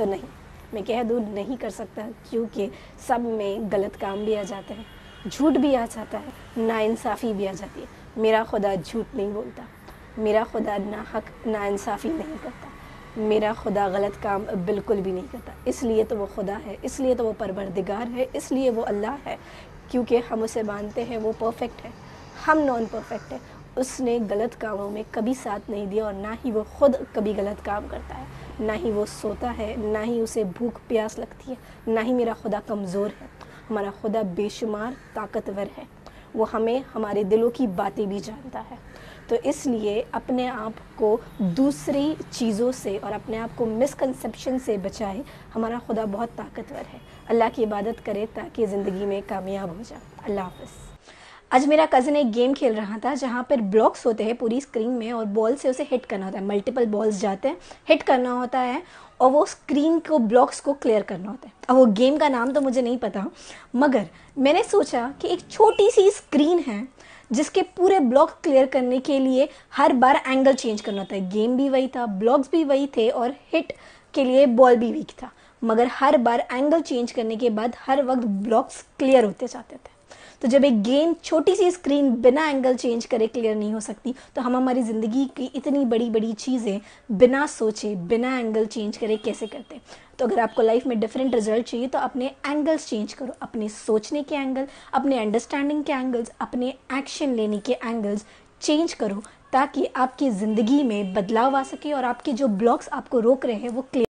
तो नहीं, मैं कह दूँ नहीं कर सकता, क्योंकि सब में गलत काम भी आ जाते हैं, झूठ भी आ जाता है, नाइंसाफ़ी भी आ जाती है। मेरा खुदा झूठ नहीं बोलता, मेरा खुदा नाहक नाइंसाफ़ी नहीं करता, मेरा खुदा गलत काम बिल्कुल भी नहीं करता। इसलिए तो वो खुदा है, इसलिए तो वो परवरदिगार है, इसलिए वो अल्लाह है, क्योंकि हम उसे मानते हैं वो परफेक्ट है, हम नॉन परफेक्ट है। उसने गलत कामों में कभी साथ नहीं दिया और ना ही वो ख़ुद कभी गलत काम करता है, ना ही वो सोता है, ना ही उसे भूख प्यास लगती है, ना ही मेरा खुदा कमज़ोर है। हमारा खुदा बेशुमार ताकतवर है, वो हमें हमारे दिलों की बातें भी जानता है। तो इसलिए अपने आप को दूसरी चीज़ों से और अपने आप को मिसकंसेप्शन से बचाए। हमारा खुदा बहुत ताकतवर है। अल्लाह की इबादत करें ताकि ज़िंदगी में कामयाब हो जाए। अल्लाह हाफ़िज़। आज मेरा कज़न एक गेम खेल रहा था जहाँ पर ब्लॉक्स होते हैं पूरी स्क्रीन में और बॉल से उसे हिट करना होता है। मल्टीपल बॉल्स जाते हैं, हिट करना होता है और वो स्क्रीन को ब्लॉक्स को क्लियर करना होता है। अब वो गेम का नाम तो मुझे नहीं पता, मगर मैंने सोचा कि एक छोटी सी स्क्रीन है जिसके पूरे ब्लॉक क्लियर करने के लिए हर बार एंगल चेंज करना होता है। गेम भी वही था, ब्लॉक्स भी वही थे और हिट के लिए बॉल भी वीक था, मगर हर बार एंगल चेंज करने के बाद हर वक्त ब्लॉक्स क्लियर होते जाते थे। तो जब एक गेम छोटी सी स्क्रीन बिना एंगल चेंज करे क्लियर नहीं हो सकती, तो हम हमारी ज़िंदगी की इतनी बड़ी बड़ी चीज़ें बिना सोचे बिना एंगल चेंज करे कैसे करते हैं। तो अगर आपको लाइफ में डिफरेंट रिजल्ट चाहिए तो अपने एंगल्स चेंज करो, अपने सोचने के एंगल, अपने अंडरस्टैंडिंग के एंगल्स, अपने एक्शन लेने के एंगल्स चेंज करो, ताकि आपकी ज़िंदगी में बदलाव आ सके और आपके जो ब्लॉक्स आपको रोक रहे हैं वो क्लियर